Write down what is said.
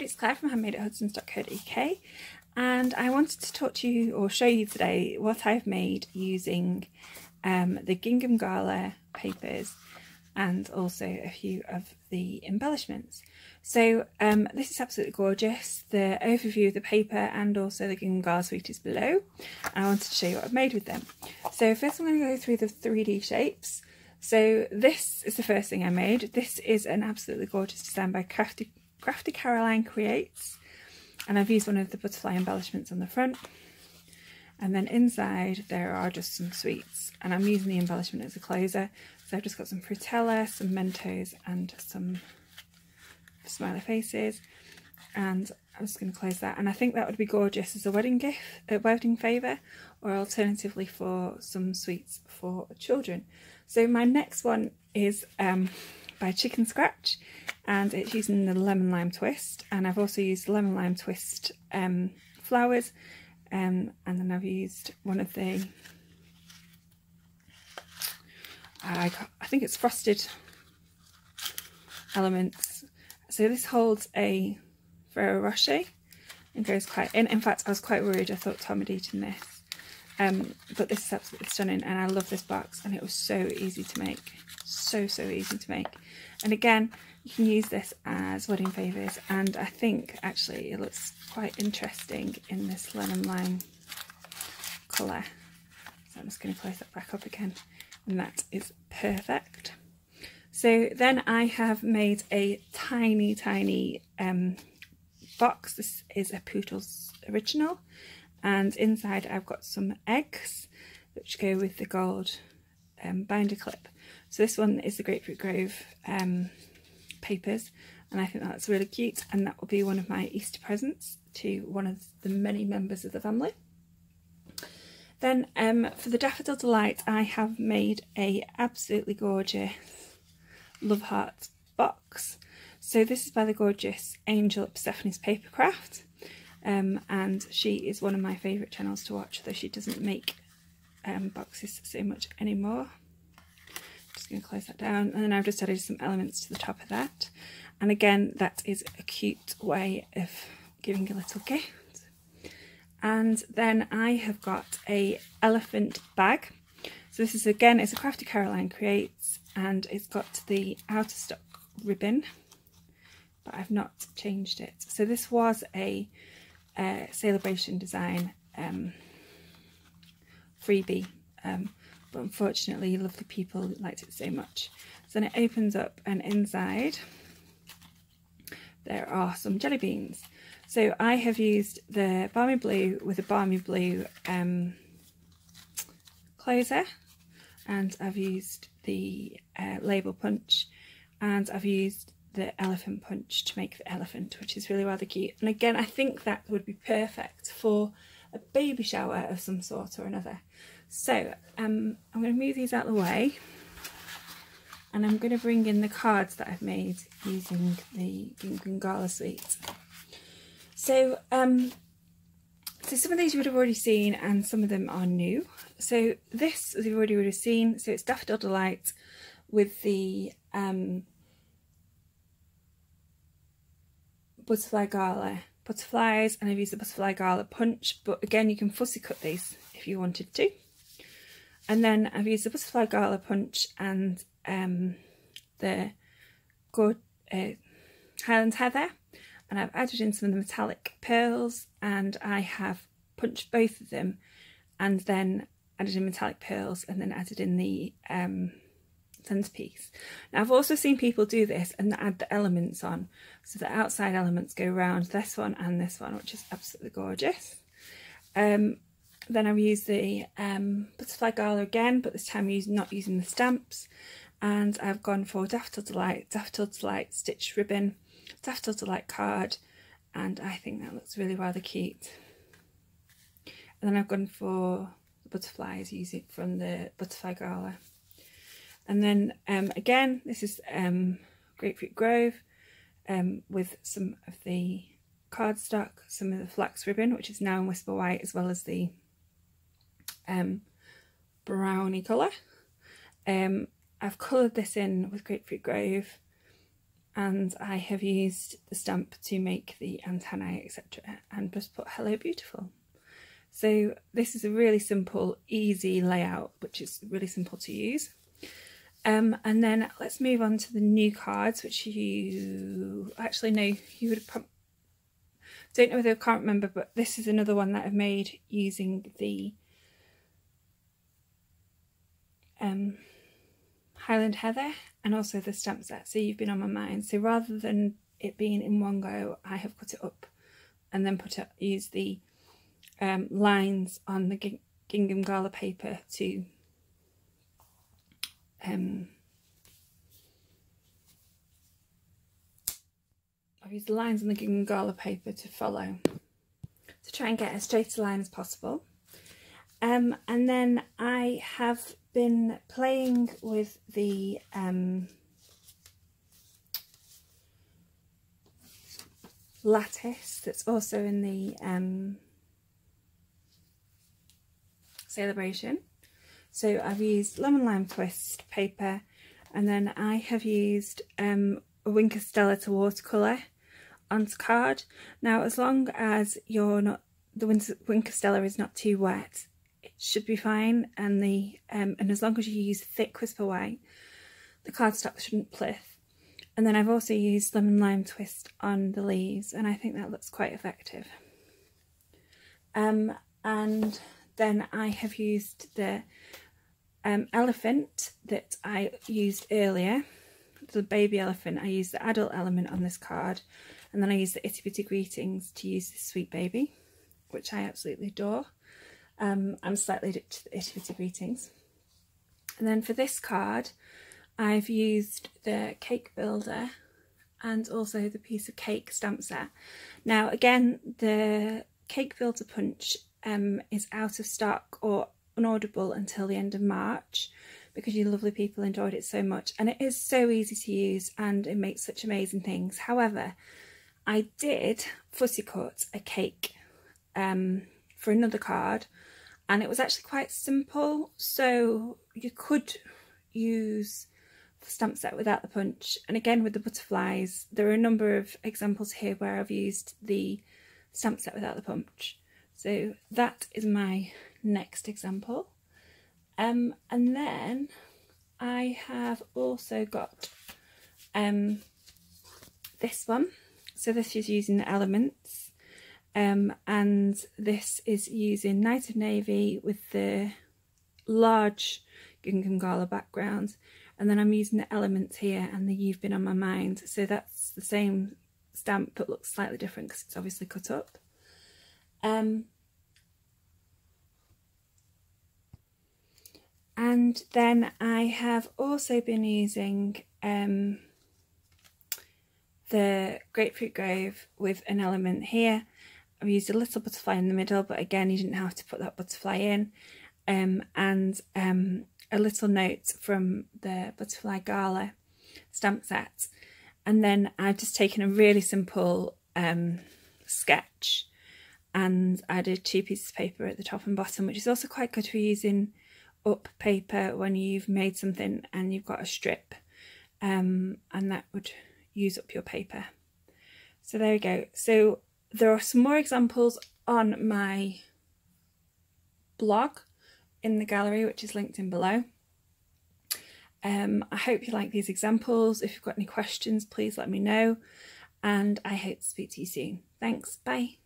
it's Claire from handmade@hudsons.co.uk, and I wanted to talk to you or show you today what I've made using the Gingham Gala papers and also a few of the embellishments. So this is absolutely gorgeous. The overview of the paper and also the Gingham Gala suite is below, and I wanted to show you what I've made with them. So first I'm going to go through the 3D shapes. So this is the first thing I made. This is an absolutely gorgeous design by Crafty Caroline Creates, and I've used one of the butterfly embellishments on the front, and then inside there are just some sweets, and I'm using the embellishment as a closer. So I've just got some Frutella, some Mentos and some smiley faces, and I'm just going to close that. And I think that would be gorgeous as a wedding gift, a wedding favour, or alternatively for some sweets for children. So my next one is by Chicken Scratch, and it's using the lemon lime twist, and I've also used lemon lime twist flowers, and then I've used one of the I think it's frosted elements. So this holds a Ferrero Rocher and goes quite in fact I was quite worried, I thought Tom had eaten this, but this is absolutely stunning, and I love this box, and it was so easy to make, so easy to make. And again, you can use this as wedding favours, and I think actually it looks quite interesting in this lemon lime colour. So I'm just going to close that back up again, and that is perfect. So then I have made a tiny box. This is a Poodle's original, and inside I've got some eggs which go with the gold binder clip. So this one is the Grapefruit Grove papers, and I think that's really cute, and that will be one of my Easter presents to one of the many members of the family. Then for the Daffodil Delight, I have made a absolutely gorgeous love heart box. So this is by the gorgeous Angel Stephanie's Papercraft, and she is one of my favourite channels to watch, though she doesn't make boxes so much anymore. Just going to close that down, and then I've just added some elements to the top of that, and again that is a cute way of giving a little gift. And then I have got a elephant bag. So this is, again, it's a Crafty Caroline Creates, and it's got the outer stock ribbon, but I've not changed it. So this was a Celebration Design freebie, but unfortunately lovely people liked it so much. So then it opens up, and inside there are some jelly beans. So I have used the Balmy Blue with a Balmy Blue closer, and I've used the label punch, and I've used the elephant punch to make the elephant, which is really rather cute. And again, I think that would be perfect for a baby shower of some sort or another. So I'm going to move these out of the way, and I'm going to bring in the cards that I've made using the Gingham Gala suite. So, so some of these you would have already seen, and some of them are new. So this you already would have seen. So it's Daffodil Delight with the Butterfly Gala butterflies, and I've used the Butterfly Gala punch, but again you can fussy cut these if you wanted to. And then I've used the Butterfly Gala punch and the good Highland Heather, and I've added in some of the metallic pearls, and I have punched both of them and then added in metallic pearls and then added in the centerpiece. Now I've also seen people do this and add the elements on, so the outside elements go around this one and this one, which is absolutely gorgeous. Then I've used the Butterfly Gala again, but this time not using the stamps, and I've gone for Daffodil Delight stitched ribbon, Daffodil Delight card, and I think that looks really rather cute. And then I've gone for the butterflies using from the Butterfly Gala. And then again, this is Grapefruit Grove with some of the cardstock, some of the flax ribbon, which is now in Whisper White, as well as the brownie colour. I've coloured this in with Grapefruit Grove, and I have used the stamp to make the antennae, etc., and just put hello beautiful. So this is a really simple, easy layout, which is really simple to use. And then let's move on to the new cards, which you actually know, you would probably, don't know whether I can't remember, but this is another one that I've made using the Highland Heather and also the stamp set. So you've been on my mind. So rather than it being in one go, I have cut it up and then use the lines on the Gingham Gala paper to I've used the lines on the Gingham Gala paper to follow, to try and get as straight a line as possible. And then I have been playing with the lattice that's also in the celebration. So I've used lemon lime twist paper, and then I have used a Wink of Stella to watercolour onto card. Now, as long as you're not, the Wink of Stella is not too wet, it should be fine, and as long as you use thick whisper white, the cardstock shouldn't plinth. And then I've also used lemon lime twist on the leaves, and I think that looks quite effective. And then I have used the elephant that I used earlier, the baby elephant. I used the adult element on this card, and then I used the Itty Bitty Greetings to use this sweet baby, which I absolutely adore. I'm slightly addicted to the Itty Bitty Greetings. And then for this card, I've used the cake builder and also the piece of cake stamp set. Now again, the cake builder punch is out of stock or unaudible until the end of March, because you lovely people enjoyed it so much, and it is so easy to use and it makes such amazing things. However, I did fussy cut a cake for another card, and it was actually quite simple, so you could use the stamp set without the punch. And again, with the butterflies, there are a number of examples here where I've used the stamp set without the punch. So that is my next example. And then I have also got this one. So this is using the elements, and this is using Night of Navy with the large Gingham Gala background, and then I'm using the elements here and the You've Been on My Mind. So that's the same stamp but looks slightly different because it's obviously cut up. And then I have also been using the Grapefruit Grove with an element here. I've used a little butterfly in the middle, but again, you didn't have to put that butterfly in. And a little note from the Butterfly Gala stamp set. And then I've just taken a really simple sketch and added 2 pieces of paper at the top and bottom, which is also quite good for using up paper when you've made something and you've got a strip, and that would use up your paper. So there we go. So there are some more examples on my blog in the gallery, which is linked in below. I hope you like these examples. If you've got any questions, please let me know, and I hope to speak to you soon. Thanks, bye.